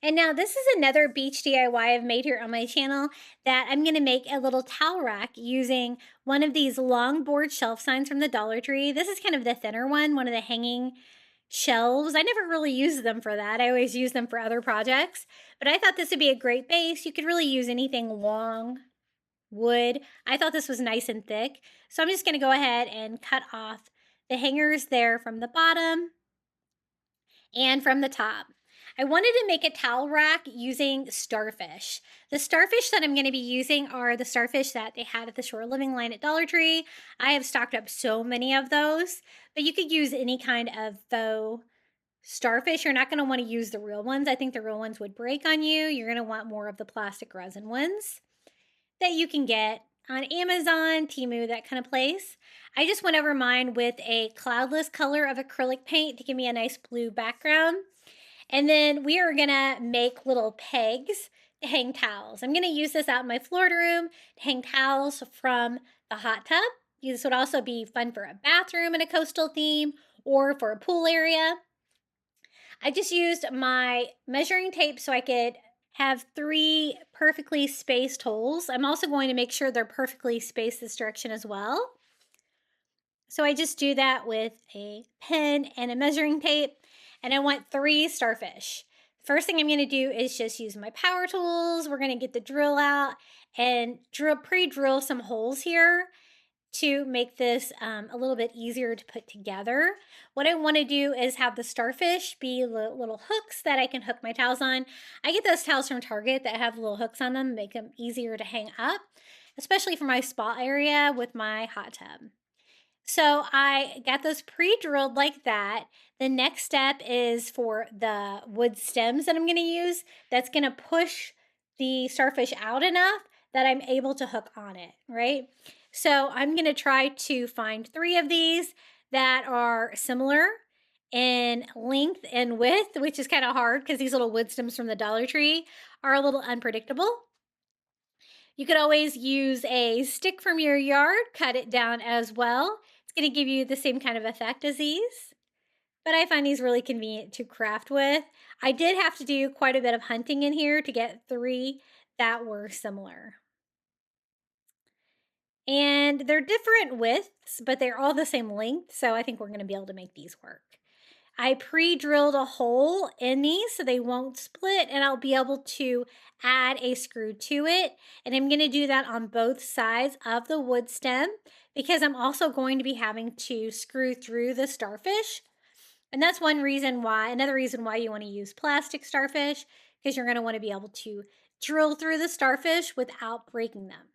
And now this is another beach DIY I've made here on my channel that I'm going to make a little towel rack using one of these long board shelf signs from the Dollar Tree. This is kind of the thinner one of the hanging shelves. I never really use them for that. I always use them for other projects, but I thought this would be a great base. You could really use anything long, wood. I thought this was nice and thick. So I'm just going to go ahead and cut off the hangers there from the bottom and from the top. I wanted to make a towel rack using Starfish. The Starfish that I'm going to be using are the Starfish that they had at the Shore Living line at Dollar Tree. I have stocked up so many of those, but you could use any kind of faux Starfish. You're not going to want to use the real ones. I think the real ones would break on you. You're going to want more of the plastic resin ones that you can get on Amazon, Temu, that kind of place. I just went over mine with a cloudless color of acrylic paint to give me a nice blue background. And then we are gonna make little pegs to hang towels. I'm gonna use this out in my Florida room to hang towels from the hot tub. This would also be fun for a bathroom in a coastal theme or for a pool area. I just used my measuring tape so I could have 3 perfectly spaced holes. I'm also going to make sure they're perfectly spaced this direction as well. So I just do that with a pen and a measuring tape, and I want 3 starfish. First thing I'm going to do is just use my power tools. We're going to get the drill out and pre-drill some holes here to make this a little bit easier to put together. What I want to do is have the starfish be little hooks that I can hook my towels on. I get those towels from Target that have little hooks on them, make them easier to hang up, especially for my spa area with my hot tub. So I got those pre-drilled like that. The next step is for the wood stems that I'm going to use. That's going to push the starfish out enough that I'm able to hook on it, right? So I'm going to try to find 3 of these that are similar in length and width, which is kind of hard because these little wood stems from the Dollar Tree are a little unpredictable. You could always use a stick from your yard, cut it down as well. It's going to give you the same kind of effect as these, but I find these really convenient to craft with. I did have to do quite a bit of hunting in here to get 3 that were similar. And they're different widths, but they're all the same length, so I think we're going to be able to make these work. I pre-drilled a hole in these so they won't split, and I'll be able to add a screw to it. And I'm going to do that on both sides of the wood stem because I'm also going to be having to screw through the starfish. And that's another reason why you want to use plastic starfish, because you're going to want to be able to drill through the starfish without breaking them.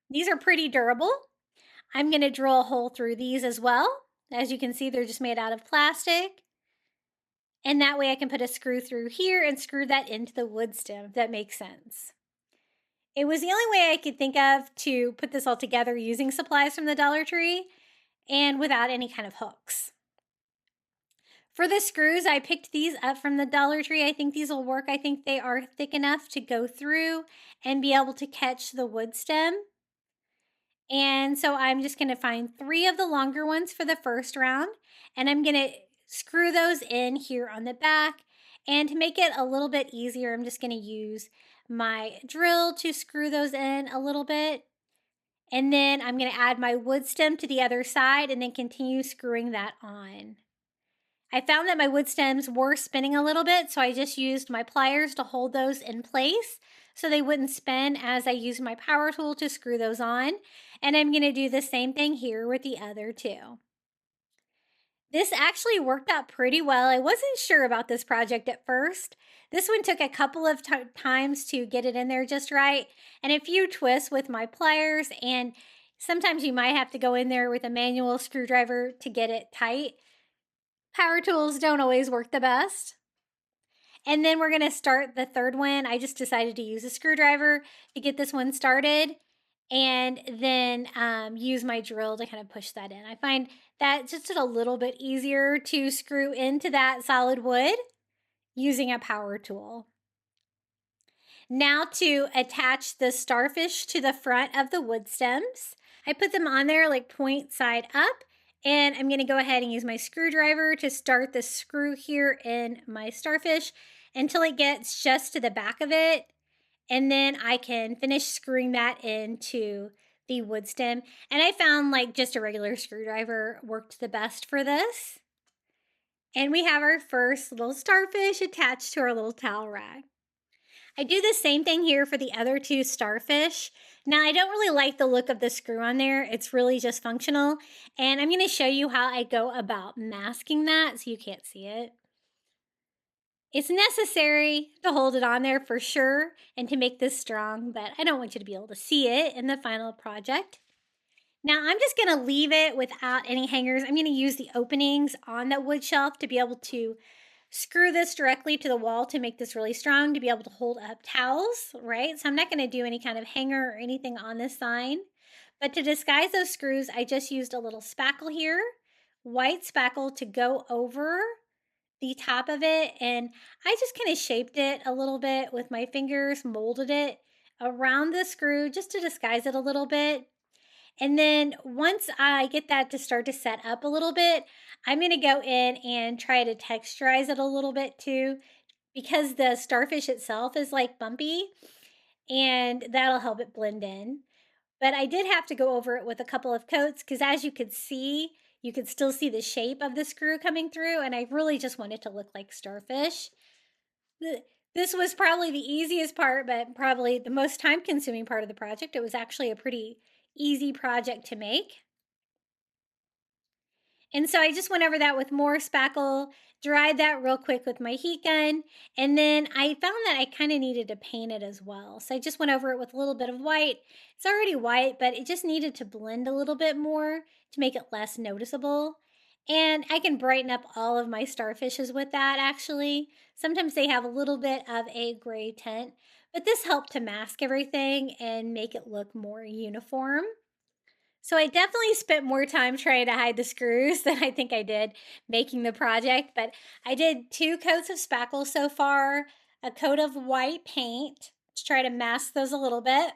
These are pretty durable. I'm going to drill a hole through these as well. As you can see, they're just made out of plastic. And that way I can put a screw through here and screw that into the wood stem, if that makes sense. It was the only way I could think of to put this all together using supplies from the Dollar Tree and without any kind of hooks. For the screws, I picked these up from the Dollar Tree. I think these will work. I think they are thick enough to go through and be able to catch the wood stem. And so I'm just going to find 3 of the longer ones for the first round, and I'm going to screw those in here on the back. And to make it a little bit easier, I'm just going to use my drill to screw those in a little bit. And then I'm going to add my wood stem to the other side and then continue screwing that on. I found that my wood stems were spinning a little bit, so I just used my pliers to hold those in place so they wouldn't spin as I used my power tool to screw those on. And I'm going to do the same thing here with the other 2. This actually worked out pretty well. I wasn't sure about this project at first. This one took a couple of times to get it in there just right, and a few twists with my pliers, and sometimes you might have to go in there with a manual screwdriver to get it tight. Power tools don't always work the best. And then we're going to start the third one. I just decided to use a screwdriver to get this one started, and then use my drill to kind of push that in. I find that just a little bit easier to screw into that solid wood using a power tool. Now to attach the starfish to the front of the wood stems, I put them on there like point side up, and I'm going to go ahead and use my screwdriver to start the screw here in my starfish. until it gets just to the back of it. And then I can finish screwing that into the wood stem. And I found like just a regular screwdriver worked the best for this. And we have our first little starfish attached to our little towel rack. I do the same thing here for the other two starfish. Now, I don't really like the look of the screw on there. It's really just functional. And I'm going to show you how I go about masking that so you can't see it. It's necessary to hold it on there for sure and to make this strong, but I don't want you to be able to see it in the final project. Now I'm just gonna leave it without any hangers. I'm gonna use the openings on that wood shelf to be able to screw this directly to the wall to make this really strong to be able to hold up towels, right? So I'm not gonna do any kind of hanger or anything on this sign. But to disguise those screws, I just used a little spackle here, white spackle to go over the top of it, and I just kind of shaped it a little bit with my fingers, molded it around the screw just to disguise it a little bit. And then once I get that to start to set up a little bit, I'm going to go in and try to texturize it a little bit too, because the starfish itself is like bumpy, and that'll help it blend in. But I did have to go over it with a couple of coats because as you could see, you could still see the shape of the screw coming through, and I really just wanted to look like starfish. This was probably the easiest part, but probably the most time-consuming part of the project. It was actually a pretty easy project to make. And so I just went over that with more spackle, dried that real quick with my heat gun, and then I found that I kind of needed to paint it as well. So I just went over it with a little bit of white. It's already white, but it just needed to blend a little bit more to make it less noticeable. And I can brighten up all of my starfishes with that actually. Sometimes they have a little bit of a gray tint, but this helped to mask everything and make it look more uniform. So I definitely spent more time trying to hide the screws than I think I did making the project, but I did 2 coats of spackle so far, a coat of white paint to try to mask those a little bit.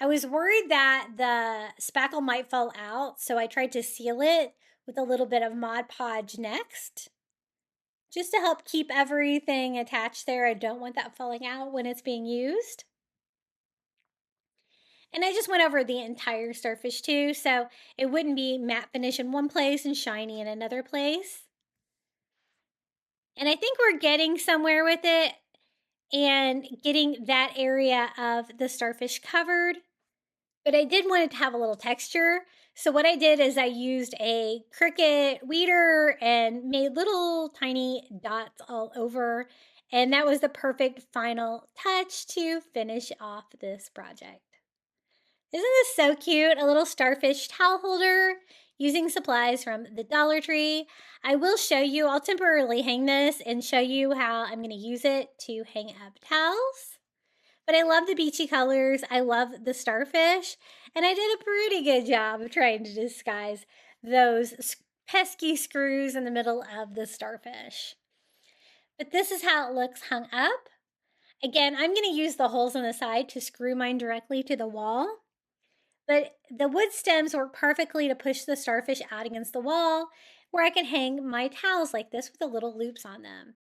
I was worried that the spackle might fall out, so I tried to seal it with a little bit of Mod Podge next, just to help keep everything attached there. I don't want that falling out when it's being used. And I just went over the entire starfish too, so it wouldn't be matte finish in one place and shiny in another place. And I think we're getting somewhere with it and getting that area of the starfish covered. But I did want it to have a little texture. So what I did is I used a Cricut weeder and made little tiny dots all over. And that was the perfect final touch to finish off this project. Isn't this so cute? A little starfish towel holder using supplies from the Dollar Tree. I will show you, I'll temporarily hang this and show you how I'm going to use it to hang up towels. But I love the beachy colors. I love the starfish. And I did a pretty good job of trying to disguise those pesky screws in the middle of the starfish. But this is how it looks hung up. Again, I'm going to use the holes on the side to screw mine directly to the wall. But the wood stems work perfectly to push the starfish out against the wall where I can hang my towels like this with the little loops on them.